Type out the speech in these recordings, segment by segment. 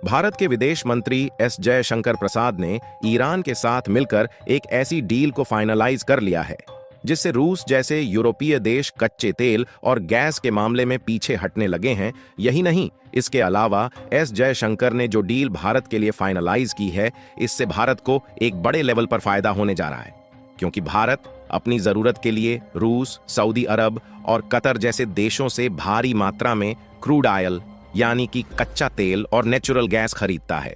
भारत के विदेश मंत्री एस जयशंकर प्रसाद ने ईरान के साथ मिलकर एक ऐसी डील को फाइनलाइज कर लिया है जिससे रूस जैसे यूरोपीय देश कच्चे तेल और गैस के मामले में पीछे हटने लगे हैं। यही नहीं, इसके अलावा एस जयशंकर ने जो डील भारत के लिए फाइनलाइज की है, इससे भारत को एक बड़े लेवल पर फायदा होने जा रहा है, क्योंकि भारत अपनी जरूरत के लिए रूस, सऊदी अरब और कतर जैसे देशों से भारी मात्रा में क्रूड ऑयल यानी कि कच्चा तेल और नेचुरल गैस खरीदता है।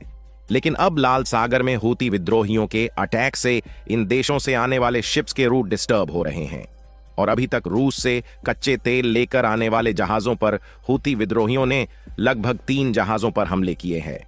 लेकिन अब लाल सागर में हूती विद्रोहियों के अटैक से इन देशों से आने वाले शिप्स के रूट डिस्टर्ब हो रहे हैं और अभी तक रूस से कच्चे तेल लेकर आने वाले जहाजों पर हूती विद्रोहियों ने लगभग 3 जहाजों पर हमले किए हैं।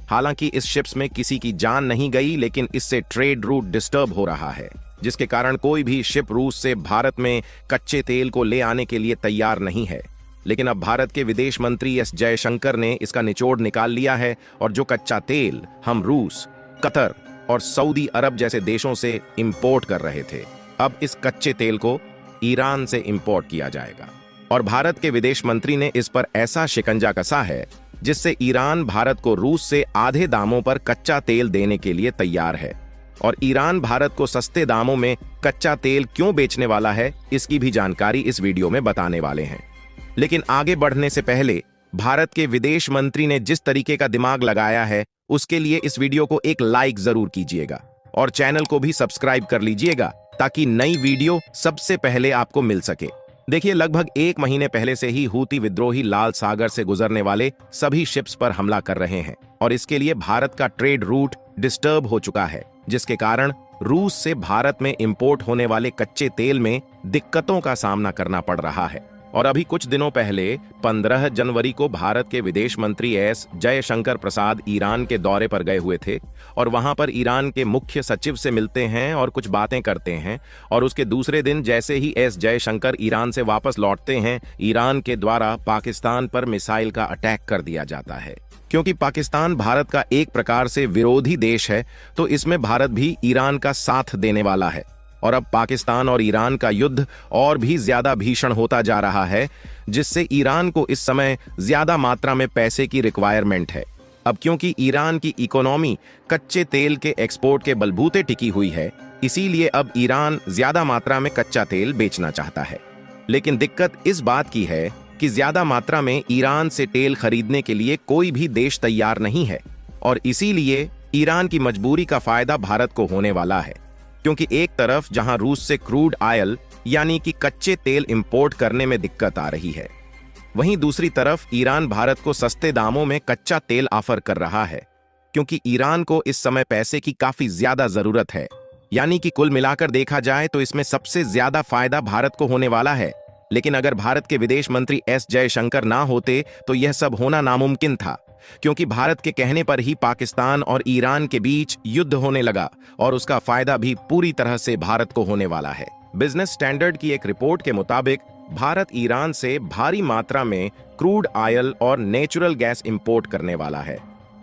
हालांकि इस शिप्स में किसी की जान नहीं गई, लेकिन इससे ट्रेड रूट डिस्टर्ब हो रहा है, जिसके कारण कोई भी शिप रूस से भारत में कच्चे तेल को ले आने के लिए तैयार नहीं है। लेकिन अब भारत के विदेश मंत्री एस जयशंकर ने इसका निचोड़ निकाल लिया है और जो कच्चा तेल हम रूस, कतर और सऊदी अरब जैसे देशों से इंपोर्ट कर रहे थे, अब इस कच्चे तेल को ईरान से इंपोर्ट किया जाएगा। और भारत के विदेश मंत्री ने इस पर ऐसा शिकंजा कसा है जिससे ईरान भारत को रूस से आधे दामों पर कच्चा तेल देने के लिए तैयार है। और ईरान भारत को सस्ते दामों में कच्चा तेल क्यों बेचने वाला है, इसकी भी जानकारी इस वीडियो में बताने वाले हैं। लेकिन आगे बढ़ने से पहले भारत के विदेश मंत्री ने जिस तरीके का दिमाग लगाया है, उसके लिए इस वीडियो को एक लाइक जरूर कीजिएगा और चैनल को भी सब्सक्राइब कर लीजिएगा ताकि नई वीडियो सबसे पहले आपको मिल सके। देखिए, लगभग 1 महीने पहले से ही हूती विद्रोही लाल सागर से गुजरने वाले सभी शिप्स पर हमला कर रहे हैं और इसके लिए भारत का ट्रेड रूट डिस्टर्ब हो चुका है, जिसके कारण रूस से भारत में इंपोर्ट होने वाले कच्चे तेल में दिक्कतों का सामना करना पड़ रहा है। और अभी कुछ दिनों पहले 15 जनवरी को भारत के विदेश मंत्री एस जयशंकर प्रसाद ईरान के दौरे पर गए हुए थे और वहां पर ईरान के मुख्य सचिव से मिलते हैं और कुछ बातें करते हैं। और उसके दूसरे दिन जैसे ही एस जयशंकर ईरान से वापस लौटते हैं, ईरान के द्वारा पाकिस्तान पर मिसाइल का अटैक कर दिया जाता है। क्योंकि पाकिस्तान भारत का एक प्रकार से विरोधी देश है, तो इसमें भारत भी ईरान का साथ देने वाला है। और अब पाकिस्तान और ईरान का युद्ध और भी ज्यादा भीषण होता जा रहा है, जिससे ईरान को इस समय ज्यादा मात्रा में पैसे की रिक्वायरमेंट है। अब क्योंकि ईरान की इकोनॉमी कच्चे तेल के एक्सपोर्ट के बलबूते टिकी हुई है, इसीलिए अब ईरान ज्यादा मात्रा में कच्चा तेल बेचना चाहता है। लेकिन दिक्कत इस बात की है कि ज्यादा मात्रा में ईरान से तेल खरीदने के लिए कोई भी देश तैयार नहीं है और इसीलिए ईरान की मजबूरी का फायदा भारत को होने वाला है। क्योंकि एक तरफ जहां रूस से क्रूड ऑयल यानी कि कच्चे तेल इंपोर्ट करने में दिक्कत आ रही है, वहीं दूसरी तरफ ईरान भारत को सस्ते दामों में कच्चा तेल ऑफर कर रहा है, क्योंकि ईरान को इस समय पैसे की काफी ज्यादा जरूरत है। यानी कि कुल मिलाकर देखा जाए तो इसमें सबसे ज्यादा फायदा भारत को होने वाला है। लेकिन अगर भारत के विदेश मंत्री एस जयशंकर ना होते तो यह सब होना नामुमकिन था, क्योंकि भारत के कहने पर ही पाकिस्तान और ईरान के बीच युद्ध होने लगा और उसका फायदा भी पूरी तरह से भारत को होने वाला है। बिजनेस स्टैंडर्ड की एक रिपोर्ट के मुताबिक भारत ईरान से भारी मात्रा में क्रूड ऑयल और नेचुरल गैस इंपोर्ट करने वाला है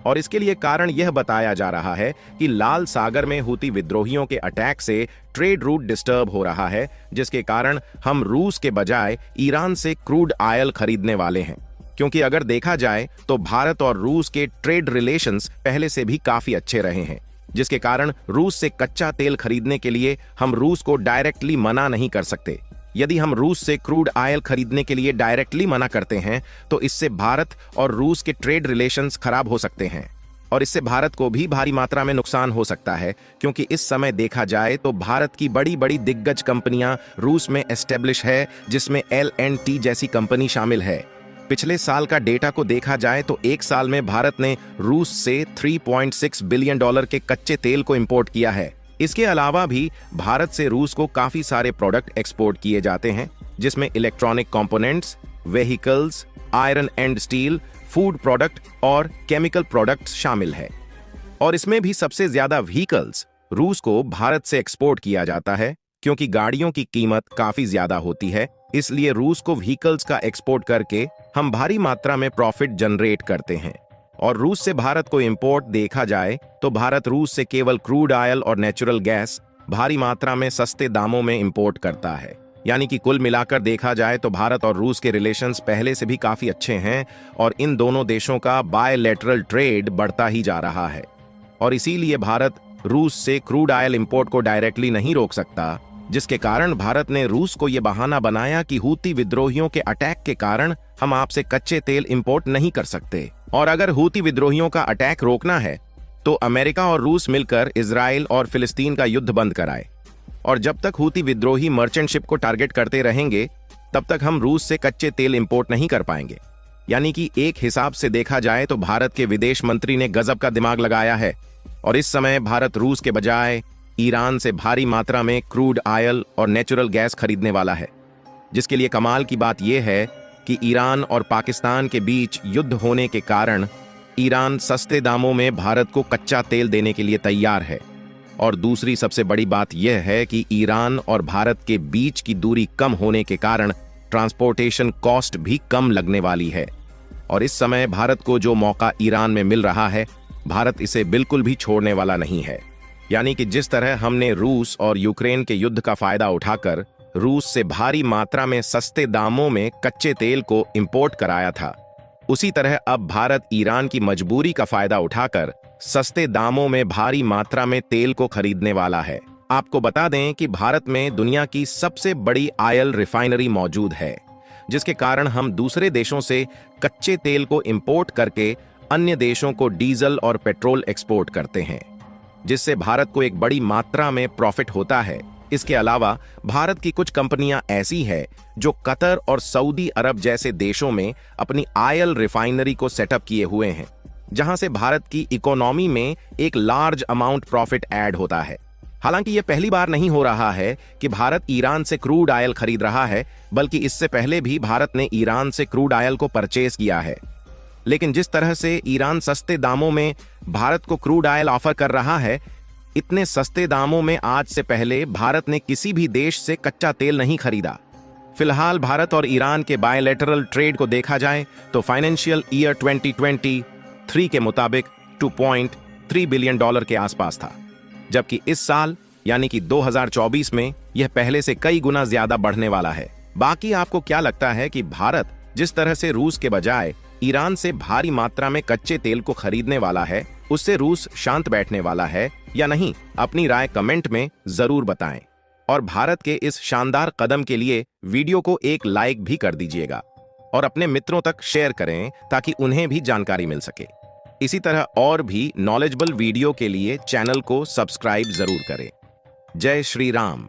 और इसके लिए कारण यह बताया जा रहा है कि लाल सागर में हूती विद्रोहियों के अटैक से ट्रेड रूट डिस्टर्ब हो रहा है, जिसके कारण हम रूस के बजाय ईरान से क्रूड ऑयल खरीदने वाले हैं। क्योंकि अगर देखा जाए तो भारत और रूस के ट्रेड रिलेशंस पहले से भी काफी अच्छे रहे हैं, जिसके कारण रूस से कच्चा तेल खरीदने के लिए हम रूस को डायरेक्टली मना नहीं कर सकते। यदि हम रूस से क्रूड ऑयल खरीदने के लिए डायरेक्टली मना करते हैं तो इससे भारत और रूस के ट्रेड रिलेशंस खराब हो सकते हैं और इससे भारत को भी भारी मात्रा में नुकसान हो सकता है। क्योंकि इस समय देखा जाए तो भारत की बड़ी बड़ी दिग्गज कंपनियां रूस में एस्टेब्लिश है, जिसमें L&T जैसी कंपनी शामिल है। पिछले साल का डेटा को देखा जाए तो एक साल में भारत ने रूस से $3.6 बिलियन के कच्चे तेल को इंपोर्ट किया है। इसके अलावा भी भारत से रूस को काफी सारे प्रोडक्ट एक्सपोर्ट किए जाते हैं, जिसमें electronic components, vehicles, iron and steel, food product और केमिकल प्रोडक्ट्स शामिल है। और इसमें भी सबसे ज्यादा व्हीकल्स रूस को भारत से एक्सपोर्ट किया जाता है, क्योंकि गाड़ियों की कीमत काफी ज्यादा होती है। इसलिए रूस को व्हीकल्स का एक्सपोर्ट करके हम भारी मात्रा में प्रॉफिट जनरेट करते हैं। और रूस से भारत को इंपोर्ट देखा जाए तो भारत रूस से केवल क्रूड ऑयल और नेचुरल गैस भारी मात्रा में सस्ते दामों में इंपोर्ट करता है। यानी कि कुल मिलाकर देखा जाए तो भारत और रूस के रिलेशंस पहले से भी काफी अच्छे हैं और इन दोनों देशों का बायलैटरल ट्रेड बढ़ता ही जा रहा है। और इसीलिए भारत रूस से क्रूड ऑयल इंपोर्ट को डायरेक्टली नहीं रोक सकता, जिसके कारण भारत ने रूस को यह बहाना बनाया कि हूती विद्रोहियों के अटैक के कारण हम आपसे कच्चे तेल इंपोर्ट नहीं कर सकते, और अगर हूती विद्रोहियों का अटैक रोकना है तो अमेरिका और रूस मिलकर इजराइल और फिलिस्तीन का युद्ध बंद कराए। और जब तक हूती विद्रोही मर्चेंट शिप को टारगेट करते रहेंगे तब तक हम रूस से कच्चे तेल इंपोर्ट नहीं कर पाएंगे। यानी कि एक हिसाब से देखा जाए तो भारत के विदेश मंत्री ने गजब का दिमाग लगाया है और इस समय भारत रूस के बजाय ईरान से भारी मात्रा में क्रूड ऑयल और नेचुरल गैस खरीदने वाला है। जिसके लिए कमाल की बात यह है कि ईरान और पाकिस्तान के बीच युद्ध होने के कारण ईरान सस्ते दामों में भारत को कच्चा तेल देने के लिए तैयार है। और दूसरी सबसे बड़ी बात यह है कि ईरान और भारत के बीच की दूरी कम होने के कारण ट्रांसपोर्टेशन कॉस्ट भी कम लगने वाली है। और इस समय भारत को जो मौका ईरान में मिल रहा है, भारत इसे बिल्कुल भी छोड़ने वाला नहीं है। यानी कि जिस तरह हमने रूस और यूक्रेन के युद्ध का फायदा उठाकर रूस से भारी मात्रा में सस्ते दामों में कच्चे तेल को इंपोर्ट कराया था, उसी तरह अब भारत ईरान की मजबूरी का फायदा उठाकर सस्ते दामों में भारी मात्रा में तेल को खरीदने वाला है। आपको बता दें कि भारत में दुनिया की सबसे बड़ी ऑयल रिफाइनरी मौजूद है, जिसके कारण हम दूसरे देशों से कच्चे तेल को इंपोर्ट करके अन्य देशों को डीजल और पेट्रोल एक्सपोर्ट करते हैं, जिससे भारत को एक बड़ी मात्रा में प्रॉफिट होता है। इसके अलावा भारत की कुछ कंपनियां ऐसी है जो कतर और सऊदी अरब जैसे देशों में अपनी ऑयल रिफाइनरी को सेटअप किए हुए हैं, जहां से भारत की इकोनॉमी में एक लार्ज अमाउंट प्रॉफिट ऐड होता है। हालांकि यह पहली बार नहीं हो रहा है कि भारत ईरान से क्रूड ऑयल खरीद रहा है, बल्कि इससे पहले भी भारत ने ईरान से क्रूड ऑयल को परचेज किया है। लेकिन जिस तरह से ईरान सस्ते दामों में भारत को क्रूड ऑयल ऑफर कर रहा है, इतने सस्ते दामों में आज से पहले भारत ने किसी भी देश से कच्चा तेल नहीं खरीदा। फिलहाल भारत और ईरान के बायलैटरल ट्रेड को देखा जाए तो फाइनेंशियल ईयर 2023 के मुताबिक $2.3 बिलियन के आसपास था, जबकि इस साल यानी कि 2024 में यह पहले से कई गुना ज्यादा बढ़ने वाला है। बाकी आपको क्या लगता है कि भारत जिस तरह से रूस के बजाय ईरान से भारी मात्रा में कच्चे तेल को खरीदने वाला है, उससे रूस शांत बैठने वाला है या नहीं? अपनी राय कमेंट में जरूर बताएं और भारत के इस शानदार कदम के लिए वीडियो को एक लाइक भी कर दीजिएगा और अपने मित्रों तक शेयर करें ताकि उन्हें भी जानकारी मिल सके। इसी तरह और भी नॉलेजेबल वीडियो के लिए चैनल को सब्सक्राइब जरूर करें। जय श्री राम।